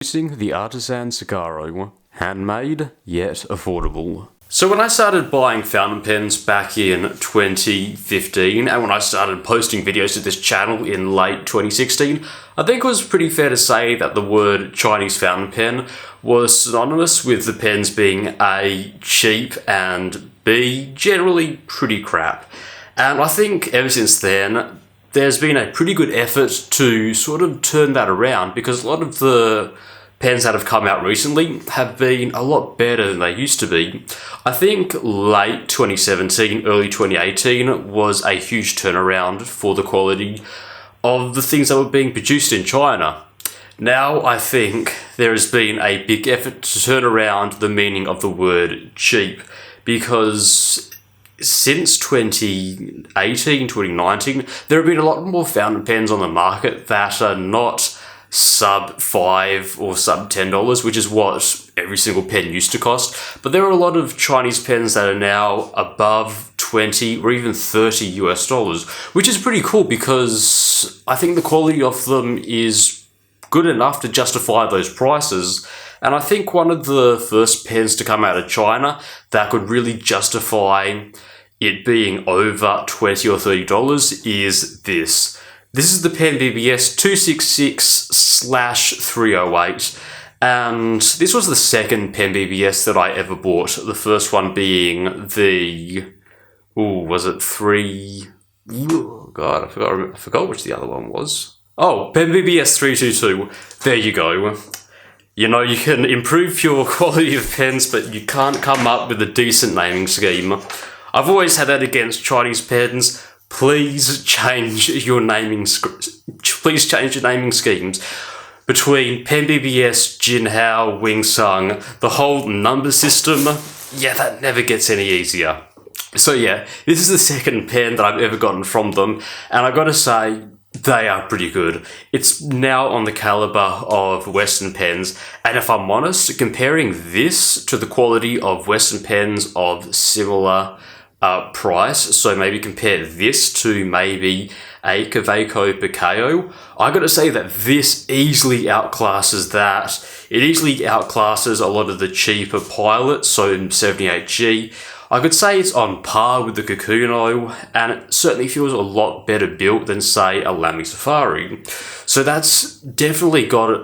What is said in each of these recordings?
Using the Artisan Cigaro, handmade yet affordable. So when I started buying fountain pens back in 2015, and when I started posting videos to this channel in late 2016, I think it was pretty fair to say that the word Chinese fountain pen was synonymous with the pens being A, cheap, and B, generally pretty crap. And I think ever since then, there's been a pretty good effort to sort of turn that around, because a lot of the pens that have come out recently have been a lot better than they used to be. I think late 2017, early 2018 was a huge turnaround for the quality of the things that were being produced in China. Now I think there has been a big effort to turn around the meaning of the word cheap, because since 2018, 2019, there have been a lot more fountain pens on the market that are not sub $5 or sub $10, which is what every single pen used to cost. But there are a lot of Chinese pens that are now above 20 or even 30 US dollars, which is pretty cool because I think the quality of them is good enough to justify those prices. And I think one of the first pens to come out of China that could really justify it being over $20 or $30 is this. This is the PenBBS 266/308, and this was the second PenBBS that I ever bought. The first one being the, was it 3? Oh God, I forgot which the other one was. Oh, PenBBS 322. There you go. You know, you can improve your quality of pens, but you can't come up with a decent naming scheme. I've always had that against Chinese pens. Please change your naming schemes between PenBBS, Jinhao, Wingsung, the whole number system. Yeah, that never gets any easier. So yeah, this is the second pen that I've ever gotten from them, and I've got to say, they are pretty good. It's now on the caliber of Western pens, and if I'm honest, comparing this to the quality of Western pens of similar price, so maybe compare this to maybe a Kaweco Picao, I gotta say that this easily outclasses that. It easily outclasses a lot of the cheaper pilots, so 78G. I could say it's on par with the Kakuno, and it certainly feels a lot better built than, say, a Lamy Safari. So that's definitely got it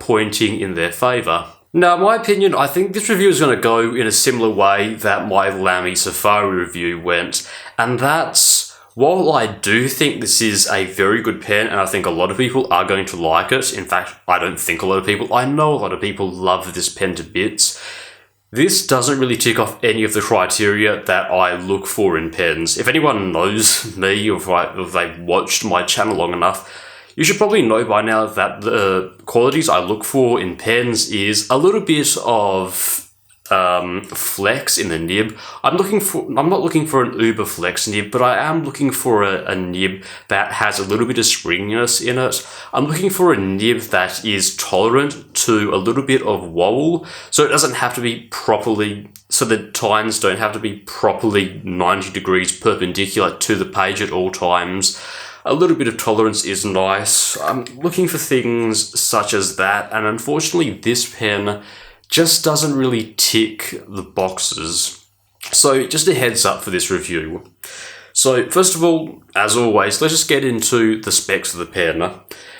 pointing in their favour. Now, in my opinion, I think this review is going to go in a similar way that my Lamy Safari review went, and that's, while I do think this is a very good pen, and I think a lot of people are going to like it, in fact, I don't think a lot of people, I know a lot of people love this pen to bits, this doesn't really tick off any of the criteria that I look for in pens. If anyone knows me, or if they've watched my channel long enough, you should probably know by now that the qualities I look for in pens is a little bit of flex in the nib. I'm not looking for an uber flex nib, but I am looking for a nib that has a little bit of springiness in it. I'm looking for a nib that is tolerant to a little bit of wobble, so it doesn't have to be properly, so the tines don't have to be properly 90 degrees perpendicular to the page at all times. A little bit of tolerance is nice. I'm looking for things such as that, and unfortunately this pen just doesn't really tick the boxes. So just a heads up for this review. So first of all, as always, let's just get into the specs of the pen.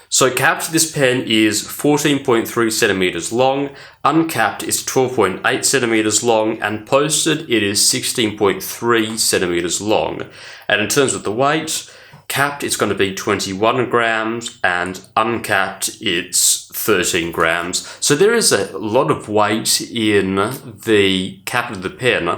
So capped, this pen is 14.3 centimeters long, uncapped is 12.8 centimeters long, and posted it is 16.3 centimeters long. And in terms of the weight, capped it's going to be 21 grams, and uncapped it's 13 grams. So there is a lot of weight in the cap of the pen.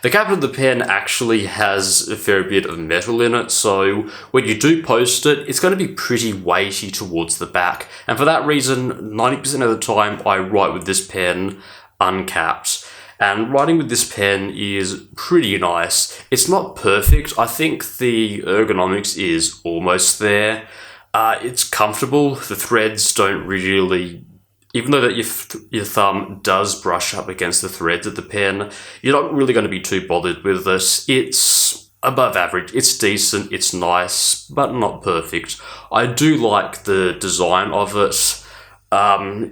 The cap of the pen actually has a fair bit of metal in it, so when you do post it, it's going to be pretty weighty towards the back. And for that reason, 90% of the time I write with this pen uncapped. And writing with this pen is pretty nice. It's not perfect. I think the ergonomics is almost there. It's comfortable. The threads don't really, even though that your thumb does brush up against the threads of the pen, you're not really going to be too bothered with this. It's above average. It's decent. It's nice, but not perfect. I do like the design of it.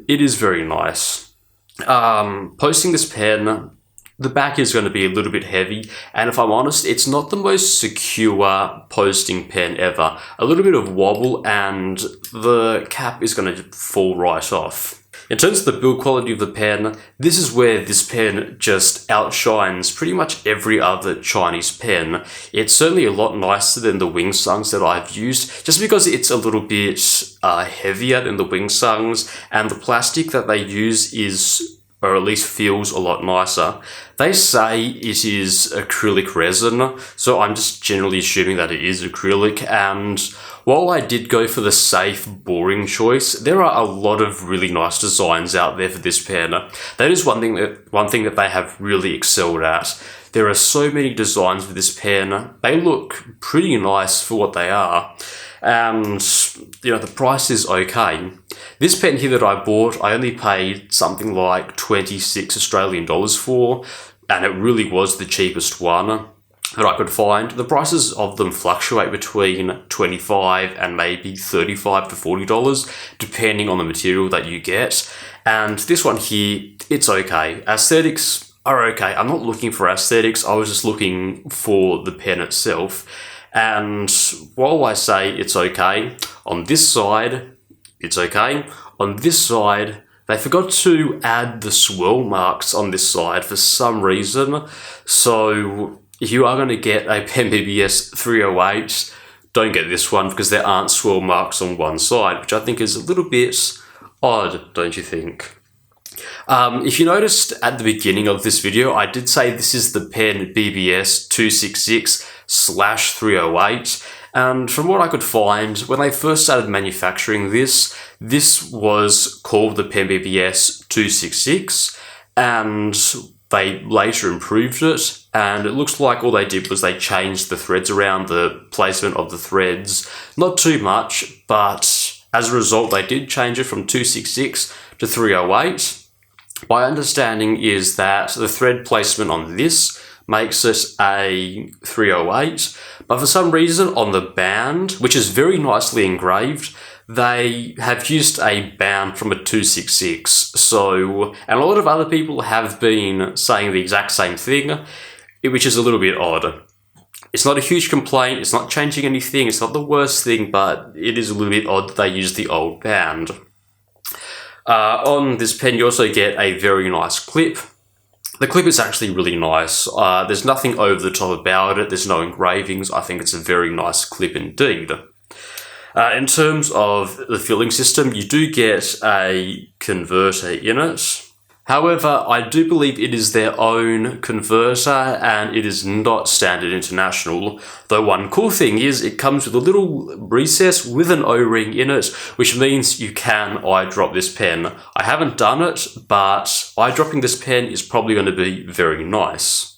It is very nice. Posting this pen, the back is going to be a little bit heavy, and if I'm honest, it's not the most secure posting pen ever. A little bit of wobble and the cap is going to fall right off. In terms of the build quality of the pen, this is where this pen just outshines pretty much every other Chinese pen. It's certainly a lot nicer than the Wing Sungs that I've used, just because it's a little bit heavier than the Wing Sungs, and the plastic that they use is, or at least feels, a lot nicer. They say it is acrylic resin, so I'm just generally assuming that it is acrylic, and while I did go for the safe, boring choice, there are a lot of really nice designs out there for this pen. That is one thing that they have really excelled at. There are so many designs for this pen. They look pretty nice for what they are. And, the price is okay. This pen here that I bought, I only paid something like 26 Australian dollars for, and it really was the cheapest one that I could find. The prices of them fluctuate between $25 and maybe $35 to $40, depending on the material that you get. And this one here, it's okay. Aesthetics are okay. I'm not looking for aesthetics, I was just looking for the pen itself. And while I say it's okay, on this side, it's okay. On this side, they forgot to add the swirl marks on this side for some reason. So if you are going to get a PenBBS 308, don't get this one because there aren't swirl marks on one side, which I think is a little bit odd, don't you think? If you noticed at the beginning of this video, I did say this is the PenBBS 266/308, and from what I could find, when they first started manufacturing this was called the PenBBS 266, and they later improved it, and it looks like all they did was they changed the threads around, the placement of the threads. Not too much, but as a result, they did change it from 266 to 308. My understanding is that the thread placement on this makes it a 308, but for some reason on the band, which is very nicely engraved, they have used a band from a 266. So, and a lot of other people have been saying the exact same thing, which is a little bit odd. It's not a huge complaint, it's not changing anything, it's not the worst thing, but it is a little bit odd that they use the old band. On this pen, you also get a very nice clip. The clip is actually really nice. There's nothing over the top about it. There's no engravings. I think it's a very nice clip indeed. In terms of the filling system, you do get a converter in it. However, I do believe it is their own converter and it is not standard international. Though one cool thing is it comes with a little recess with an O-ring in it, which means you can eyedrop this pen. I haven't done it, but eyedropping this pen is probably going to be very nice.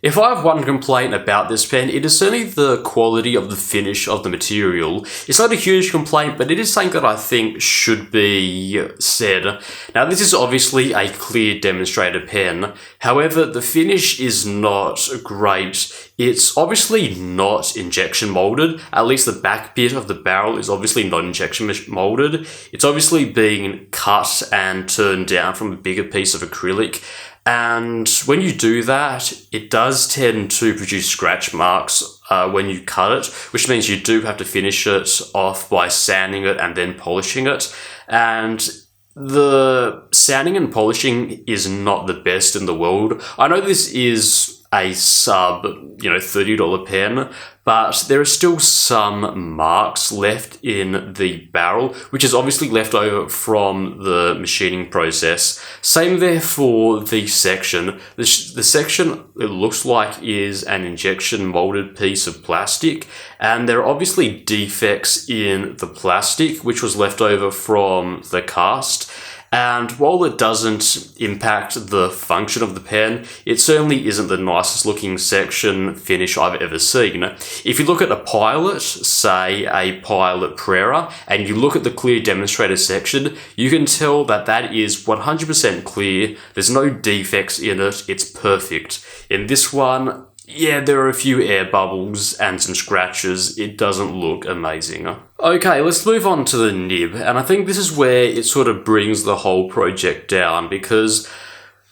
If I have one complaint about this pen, it is certainly the quality of the finish of the material. It's not a huge complaint, but it is something that I think should be said. Now, this is obviously a clear demonstrator pen. However, the finish is not great. It's obviously not injection molded. At least the back bit of the barrel is obviously not injection molded. It's obviously being cut and turned down from a bigger piece of acrylic. And when you do that, it does tend to produce scratch marks when you cut it, which means you do have to finish it off by sanding it and then polishing it. And the sanding and polishing is not the best in the world. I know this is a sub, $30 pen, but there are still some marks left in the barrel, which is obviously left over from the machining process. Same there for the section. The section, it looks like, is an injection molded piece of plastic, and there are obviously defects in the plastic, which was left over from the cast. And while it doesn't impact the function of the pen, it certainly isn't the nicest looking section finish I've ever seen. If you look at a Pilot, say a Pilot Prera, and you look at the clear demonstrator section, you can tell that that is 100% clear. There's no defects in it. It's perfect. In this one, Yeah, there are a few air bubbles and some scratches. It doesn't look amazing. Okay, let's move on to the nib, and I think this is where it sort of brings the whole project down because,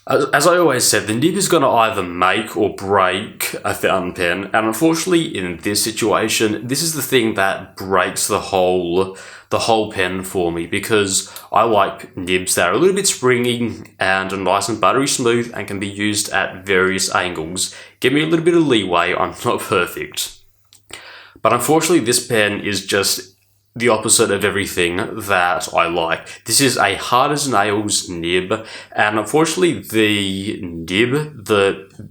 as I always said, the nib is going to either make or break a fountain pen, and unfortunately, in this situation, this is the thing that breaks the whole pen for me because I like nibs that are a little bit springy and are nice and buttery smooth and can be used at various angles. Give me a little bit of leeway. I'm not perfect. But unfortunately, this pen is just the opposite of everything that I like. This is a hard as nails nib, and unfortunately, the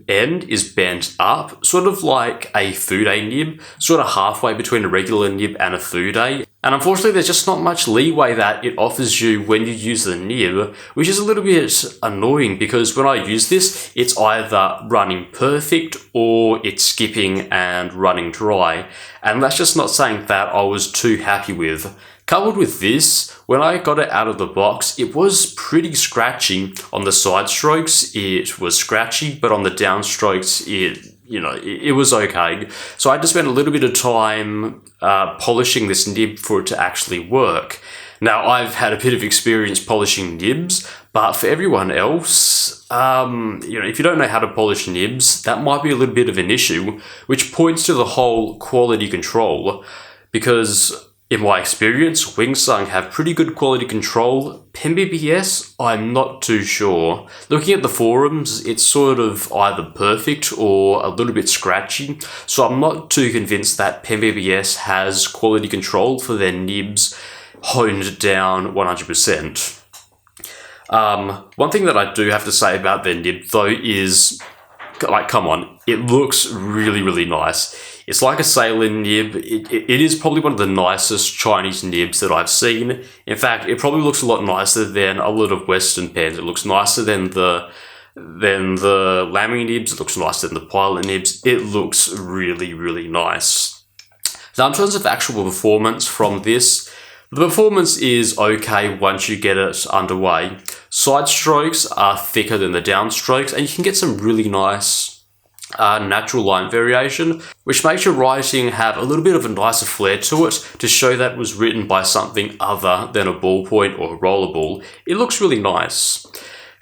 end is bent up, sort of like a Fude nib, sort of halfway between a regular nib and a Fude. And unfortunately, there's just not much leeway that it offers you when you use the nib, which is a little bit annoying because when I use this, it's either running perfect or it's skipping and running dry. And that's just not something that I was too happy with. Coupled with this, when I got it out of the box, it was pretty scratchy on the side strokes. It was scratchy, but on the downstrokes, it was okay. So I had to spend a little bit of time polishing this nib for it to actually work. Now, I've had a bit of experience polishing nibs, but for everyone else, if you don't know how to polish nibs, that might be a little bit of an issue, which points to the whole quality control. Because in my experience, Wingsung have pretty good quality control. PenBBS, I'm not too sure. Looking at the forums, it's sort of either perfect or a little bit scratchy, so I'm not too convinced that PenBBS has quality control for their nibs honed down 100%. One thing that I do have to say about their nib, though, is, like, come on, it looks really, really nice. It's like a sailor nib. It is probably one of the nicest Chinese nibs that I've seen. In fact, it probably looks a lot nicer than a lot of Western pens. It looks nicer than the Lamy nibs. It looks nicer than the Pilot nibs. It looks really, really nice. Now, in terms of actual performance from this, the performance is okay once you get it underway. Side strokes are thicker than the downstrokes, and you can get some really nice natural line variation, which makes your writing have a little bit of a nicer flair to it to show that it was written by something other than a ballpoint or a rollerball. It looks really nice.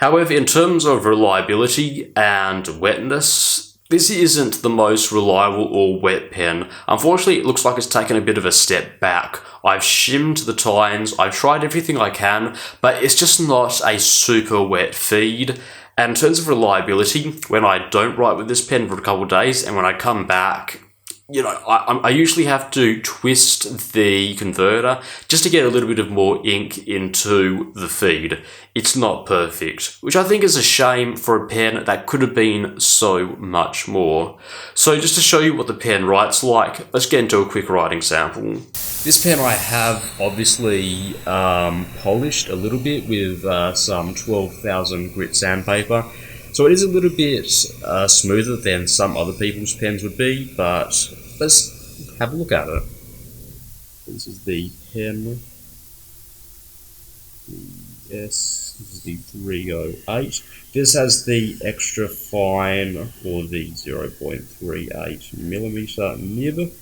However, in terms of reliability and wetness, this isn't the most reliable or wet pen. Unfortunately, it looks like it's taken a bit of a step back. I've shimmed the tines, I've tried everything I can, but it's just not a super wet feed. And in terms of reliability, when I don't write with this pen for a couple of days, and when I come back, I usually have to twist the converter just to get a little bit of more ink into the feed. It's not perfect, which I think is a shame for a pen that could have been so much more. So just to show you what the pen writes like, let's get into a quick writing sample. This pen I have obviously polished a little bit with some 12,000 grit sandpaper. So it is a little bit smoother than some other people's pens would be, but let's have a look at it. This is the pen. Yes, this is the 308. This has the extra fine, or the 0.38 millimeter nib.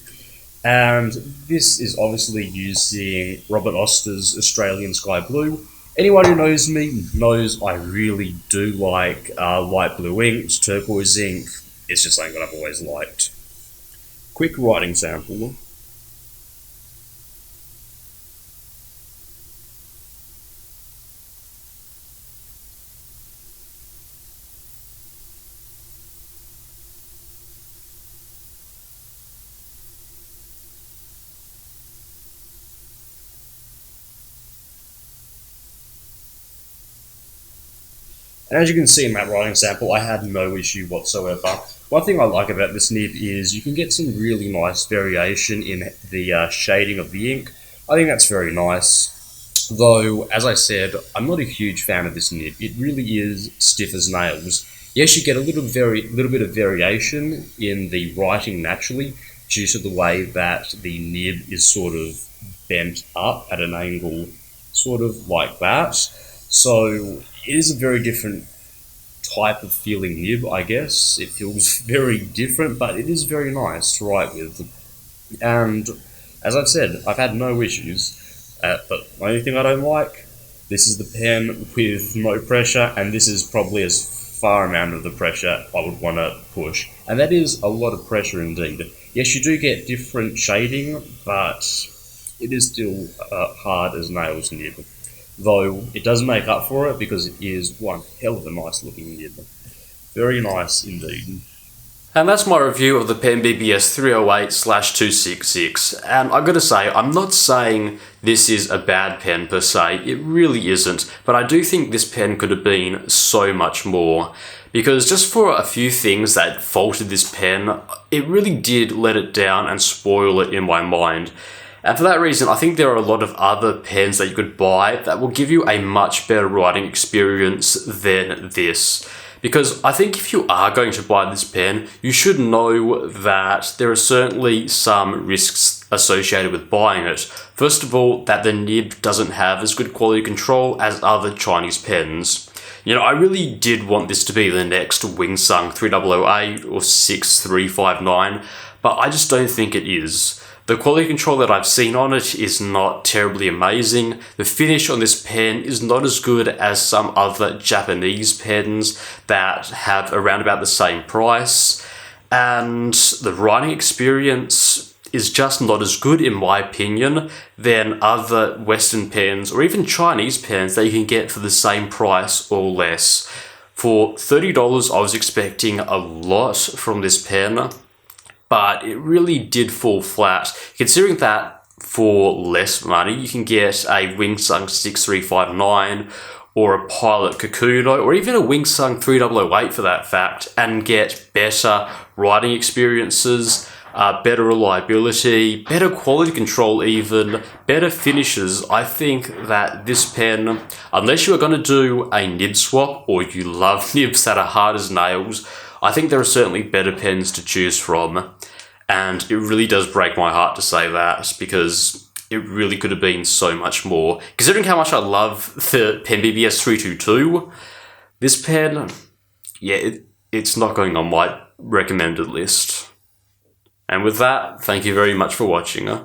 And this is obviously using Robert Oster's Australian Sky Blue. Anyone who knows me knows I really do like light blue inks, turquoise ink. It's just something that I've always liked. Quick writing sample. And as you can see in that writing sample, I had no issue whatsoever. One thing I like about this nib is you can get some really nice variation in the shading of the ink. I think that's very nice. Though, as I said, I'm not a huge fan of this nib. It really is stiff as nails. Yes, you get a little bit of variation in the writing naturally due to the way that the nib is sort of bent up at an angle, sort of like that. So it is a very different type of feeling nib, I guess. It feels very different, but it is very nice to write with. And as I've said, I've had no issues. But the only thing I don't like, this is the pen with no pressure, and this is probably as far amount of the pressure I would want to push. And that is a lot of pressure indeed. Yes, you do get different shading, but it is still hard as nails nib. Though it does make up for it because it is one hell of a nice looking nib. Very nice indeed. And that's my review of the PenBBS 308/266. And I've got to say, I'm not saying this is a bad pen per se, it really isn't, but I do think this pen could have been so much more. Because just for a few things that faulted this pen, it really did let it down and spoil it in my mind. And for that reason, I think there are a lot of other pens that you could buy that will give you a much better writing experience than this. Because I think if you are going to buy this pen, you should know that there are certainly some risks associated with buying it. First of all, that the nib doesn't have as good quality control as other Chinese pens. You know, I really did want this to be the next Wingsung 3008 or 6359, but I just don't think it is. The quality control that I've seen on it is not terribly amazing. The finish on this pen is not as good as some other Japanese pens that have around about the same price. And the writing experience is just not as good, in my opinion, than other Western pens or even Chinese pens that you can get for the same price or less. For $30, I was expecting a lot from this pen, but it really did fall flat. Considering that for less money, you can get a Wingsung 6359 or a Pilot Kakuno or even a Wingsung 3008 for that fact, and get better writing experiences, better reliability, better quality control even, better finishes. I think that this pen, unless you are going to do a nib swap or you love nibs that are hard as nails, I think there are certainly better pens to choose from, and it really does break my heart to say that because it really could have been so much more. Considering how much I love the PenBBS 322, this pen, yeah, it's not going on my recommended list. And with that, thank you very much for watching.